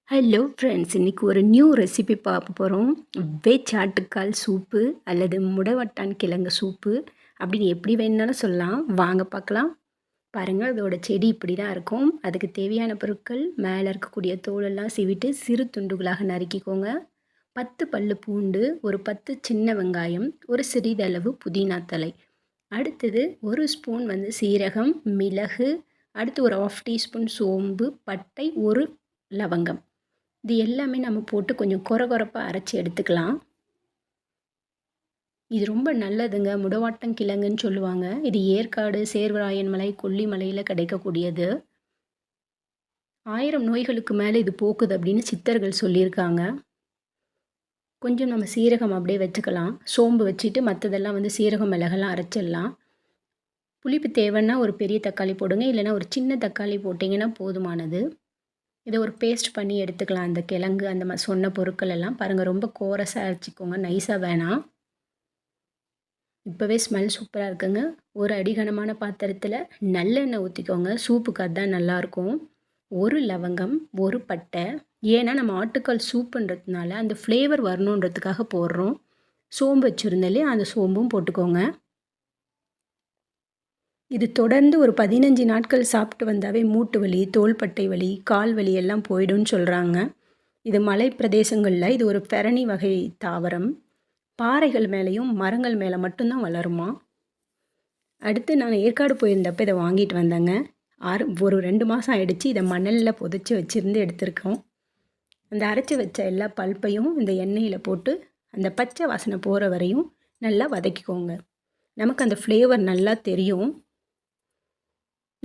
Hello friends, இன்றைக்கி ஒரு new recipe பார்க்க போகிறோம். வெஜ் ஆட்டுக்கால் சூப்பு அல்லது முடவட்டான் கிழங்கு சூப்பு அப்படின்னு எப்படி வேணுனாலும் சொல்லலாம். வாங்க பார்க்கலாம். பாருங்கள், அதோட செடி இப்படி தான் இருக்கும். அதுக்கு தேவையான பொருட்கள்: மேலே இருக்கக்கூடிய தோலெல்லாம் சீவிட்டு சிறு துண்டுகளாக நறுக்கிக்கோங்க. 10 பல்லு பூண்டு, ஒரு 10 சின்ன வெங்காயம், ஒரு சிறிதளவு புதினா தழை. அடுத்தது 1 ஸ்பூன் சீரகம், மிளகு, அடுத்து ஒரு 1/2 டீஸ்பூன் சோம்பு, பட்டை, ஒரு லவங்கம். இது எல்லாமே நம்ம போட்டு கொஞ்சம் கொரகொரப்பாக அரைச்சி எடுத்துக்கலாம். இது ரொம்ப நல்லதுங்க. முடவாட்டங்கிழங்குன்னு சொல்லுவாங்க. இது ஏற்காடு, சேர்வராயன் மலை, கொல்லிமலையில் கிடைக்கக்கூடியது. 1000 நோய்களுக்கு மேலே இது போக்குது அப்படின்னு சித்தர்கள் சொல்லியிருக்காங்க. கொஞ்சம் நம்ம சீரகம் அப்படியே வச்சுக்கலாம். சோம்பு வச்சுட்டு மற்றதெல்லாம் சீரகம் மிளகெல்லாம் அரைச்சிடலாம். புளிப்பு தேவைன்னா ஒரு பெரிய தக்காளி போடுங்க, இல்லைன்னா ஒரு சின்ன தக்காளி போட்டிங்கன்னா போதுமானது. இதை ஒரு பேஸ்ட் பண்ணி எடுத்துக்கலாம். அந்த கிழங்கு அந்த மாதிரி சொன்ன பொருட்கள் எல்லாம் பாருங்கள், ரொம்ப கோரஸாக அரைச்சிக்கோங்க, நைஸாக வேணாம். இப்போவே ஸ்மெல் சூப்பராக இருக்குங்க. ஒரு அடிகனமான பாத்திரத்தில் நல்லெண்ணெய் ஊற்றிக்கோங்க. சூப்புக்கு அதுதான் நல்லாயிருக்கும். ஒரு லவங்கம், ஒரு பட்டை. ஏன்னா நம்ம ஆட்டுக்கால் சூப்புன்றதுனால அந்த ஃப்ளேவர் வரணுன்றதுக்காக போடுறோம். சோம்பு வச்சுருந்தாலே அந்த சோம்பும் போட்டுக்கோங்க. இது தொடர்ந்து ஒரு 15 நாட்கள் சாப்பிட்டு வந்தாவே மூட்டு வலி, தோள்பட்டை வலி, கால் வலி எல்லாம் போயிடும்னு சொல்கிறாங்க. இது மலை பிரதேசங்களில் இது ஒரு பெரணி வகை தாவரம். பாறைகள் மேலேயும் மரங்கள் மேலே மட்டும்தான் வளருமா. அடுத்து நான் ஏற்காடு போயிருந்தப்போ இதை வாங்கிட்டு வந்தேங்க. ஒரு 2 மாதம் ஆயிடுச்சு. இதை மணலில் புதைச்சி வச்சுருந்து எடுத்திருக்கோம். அந்த அரைச்சி வச்ச எல்லா பல்ப்பையும் இந்த எண்ணெயில் போட்டு அந்த பச்சை வாசனை போகிற வரையும் நல்லா வதக்கிக்கோங்க. நமக்கு அந்த ஃப்ளேவர் நல்லா தெரியும்.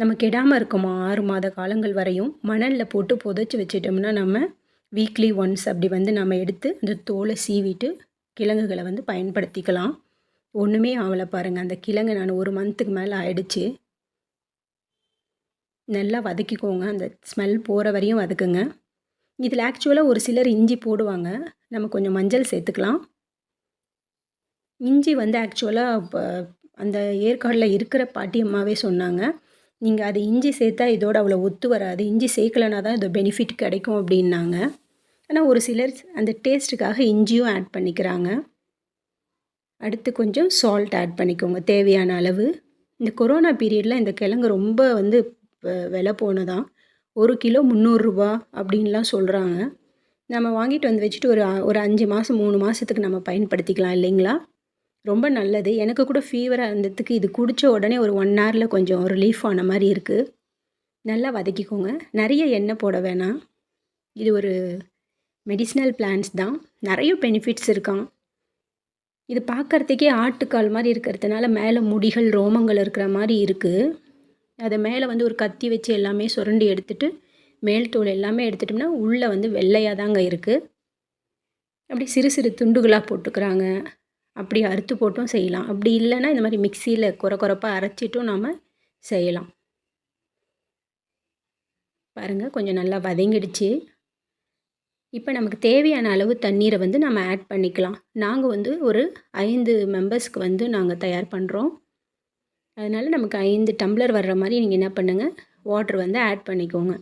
நம்ம கெடாமல் இருக்குமா 6 மாத காலங்கள் வரையும் மணலில் போட்டு புதைச்சி வச்சிட்டோம்னா நம்ம வீக்லி ஒன்ஸ் அப்படி நம்ம எடுத்து அந்த தோலை சீவிட்டு கிழங்குகளை பயன்படுத்திக்கலாம். ஒன்றுமே ஆகலை பாருங்கள். அந்த கிழங்கு நான் 1 மந்த்துக்கு மேலே ஆயிடுச்சு. நல்லா வதக்கிக்கோங்க. அந்த ஸ்மெல் போகிற வரையும் வதக்குங்க. இதில் ஆக்சுவலாக ஒரு சிலர் இஞ்சி போடுவாங்க. நம்ம கொஞ்சம் மஞ்சள் சேர்த்துக்கலாம். இஞ்சி ஆக்சுவலாக இப்போ அந்த ஏற்காடில் இருக்கிற பாட்டியம்மாவே சொன்னாங்க, நீங்கள் அது இஞ்சி சேர்த்தா இதோட அவ்வளோ ஒத்து வராது, இஞ்சி சேர்க்கலனா தான் இது பெனிஃபிட் கிடைக்கும் அப்படின்னாங்க. ஆனால் ஒரு சிலர் அந்த டேஸ்ட்டுக்காக இஞ்சியும் ஆட் பண்ணிக்கிறாங்க. அடுத்து கொஞ்சம் சால்ட் ஆட் பண்ணிக்கோங்க தேவையான அளவு. இந்த கொரோனா பீரியடில் இந்த கிழங்கு ரொம்ப விலை போனதான். 1 கிலோ 300 ரூபா அப்படின்லாம் சொல்கிறாங்க. நம்ம வாங்கிட்டு வச்சுட்டு ஒரு 5 மாதம் 3 மாதத்துக்கு நம்ம பயன்படுத்திக்கலாம் இல்லைங்களா? ரொம்ப நல்லது. எனக்கு கூட ஃபீவராக இருந்ததுக்கு இது குடித்த உடனே ஒரு 1 ஹவரில் கொஞ்சம் ரிலீஃப் ஆன மாதிரி இருக்குது. நல்லா வதக்கிக்கோங்க. நிறைய எண்ணெய் போட வேணாம். இது ஒரு மெடிசினல் பிளான்ட்ஸ் தான். நிறைய பெனிஃபிட்ஸ் இருக்கான். இது பார்க்குறதுக்கே ஆட்டுக்கால் மாதிரி இருக்கிறதுனால மேலே முடிகள், ரோமங்கள் இருக்கிற மாதிரி இருக்குது. அதை மேலே ஒரு கத்தி வச்சு எல்லாமே சுரண்டி எடுத்துட்டு மேல் தோல் எல்லாமே எடுத்துட்டோம்னா உள்ளே வெள்ளையாக தாங்க இருக்குது. அப்படி சிறு சிறு துண்டுகளாக போட்டுக்கிறாங்க. அப்படி அறுத்து போட்டும் செய்யலாம். அப்படி இல்லைன்னா இந்த மாதிரி மிக்சியில் கொரப்பாக அரைச்சிட்டும் நாம் செய்யலாம். பாருங்கள், கொஞ்சம் நல்லா வதங்கிடுச்சு. இப்போ நமக்கு தேவையான அளவு தண்ணீரை நம்ம ஆட் பண்ணிக்கலாம். நாங்கள் ஒரு 5 மெம்பர்ஸ்க்கு நாங்கள் தயார் பண்ணுறோம். அதனால் நமக்கு 5 டம்ளர் வர்ற மாதிரி நீங்கள் என்ன பண்ணுங்கள், வாட்டர் ஆட் பண்ணிக்கோங்க.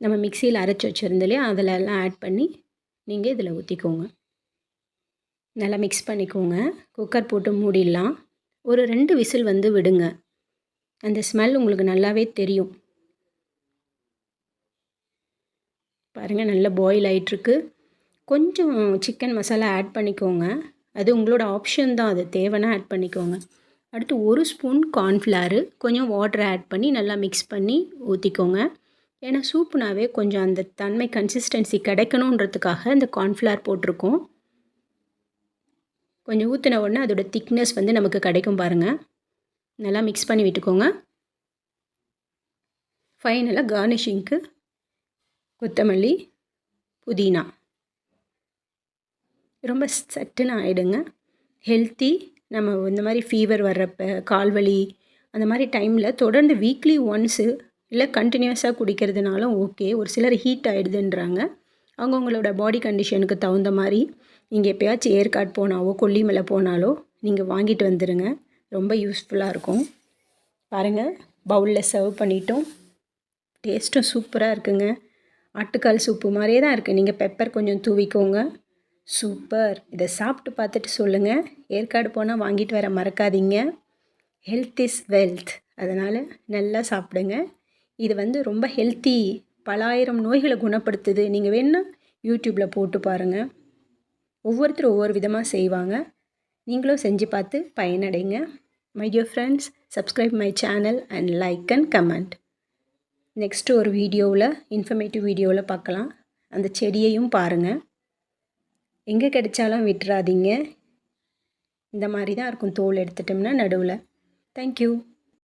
நம்ம மிக்சியில் அரைச்சி வச்சுருந்தாலே அதிலெல்லாம் ஆட் பண்ணி நீங்கள் இதில் ஊற்றிக்கோங்க. நல்லா மிக்ஸ் பண்ணிக்கோங்க. குக்கர் போட்டு மூடிடலாம். ஒரு 2 விசில் விடுங்க. அந்த ஸ்மெல் உங்களுக்கு நல்லாவே தெரியும். பாருங்கள், நல்லா பாயில் ஆகிட்டுருக்கு. கொஞ்சம் சிக்கன் மசாலா ஆட் பண்ணிக்கோங்க. அது உங்களோட ஆப்ஷன் தான். அது தேவைன்னா ஆட் பண்ணிக்கோங்க. அடுத்து 1 ஸ்பூன் கார்ன்ஃப்ளவர், கொஞ்சம் வாட்டர் ஆட் பண்ணி நல்லா மிக்ஸ் பண்ணி ஊற்றிக்கோங்க. ஏன்னா சூப்புனாவே கொஞ்சம் அந்த தன்மை கன்சிஸ்டன்சி கிடைக்கணுன்றதுக்காக இந்த கார்ன்ஃப்ளவர் போட்டிருக்கோம். கொஞ்சம் ஊற்றின உடனே அதோட திக்னஸ் நமக்கு கிடைக்கும் பாருங்கள். நல்லா மிக்ஸ் பண்ணி விட்டுக்கோங்க. ஃபைனலாக கார்னிஷிங்க்கு கொத்தமல்லி, புதினா. ரொம்ப சட்டுன்னு ஆகிடுங்க. ஹெல்த்தி. நம்ம இந்த மாதிரி ஃபீவர் வர்றப்ப, கால்வலி அந்த மாதிரி டைமில் தொடர்ந்து வீக்லி ஒன்ஸு இல்லை கண்டினியூஸாக குடிக்கிறதுனாலும் ஓகே. ஒரு சிலர் ஹீட் ஆகிடுதுன்றாங்க. அவங்கவுங்களோட பாடி கண்டிஷனுக்கு தகுந்த மாதிரி நீங்கள் எப்போயாச்சும் ஏற்காடு போனாவோ கொல்லிமலை போனாலோ நீங்கள் வாங்கிட்டு வந்துடுங்க. ரொம்ப யூஸ்ஃபுல்லாக இருக்கும். பாருங்கள், பவுலில் சர்வ் பண்ணிட்டோம். டேஸ்ட்டும் சூப்பராக இருக்குங்க. ஆட்டுக்கால் சூப்பு மாதிரியே தான் இருக்குது. நீங்கள் பெப்பர் கொஞ்சம் தூவிக்கோங்க. சூப்பர்! இதை சாப்பிட்டு பார்த்துட்டு சொல்லுங்கள். ஏற்காடு போனால் வாங்கிட்டு வர மறக்காதீங்க. Health is wealth. அதனால் நல்லா சாப்பிடுங்க. இது வந்து ரொம்ப ஹெல்த்தி, பல ஆயிரம் நோய்களை குணப்படுத்துது. நீங்கள் வேணுன்னா யூடியூப்பில் போட்டு பாருங்கள். ஒவ்வொருத்தரும் ஒவ்வொரு விதமாக செய்வாங்க. நீங்களும் செஞ்சு பார்த்து பயனடைங்க. My dear friends, subscribe my channel and like and comment. Next ஒரு வீடியோவில், இன்ஃபர்மேட்டிவ் வீடியோவில் பார்க்கலாம். அந்த செடியையும் பாருங்கள். எங்கே கிடைச்சாலும் விட்டுறாதீங்க. இந்த மாதிரி தான் இருக்கும் தோல் எடுத்துட்டோம்னா நடுவில். தேங்க்யூ.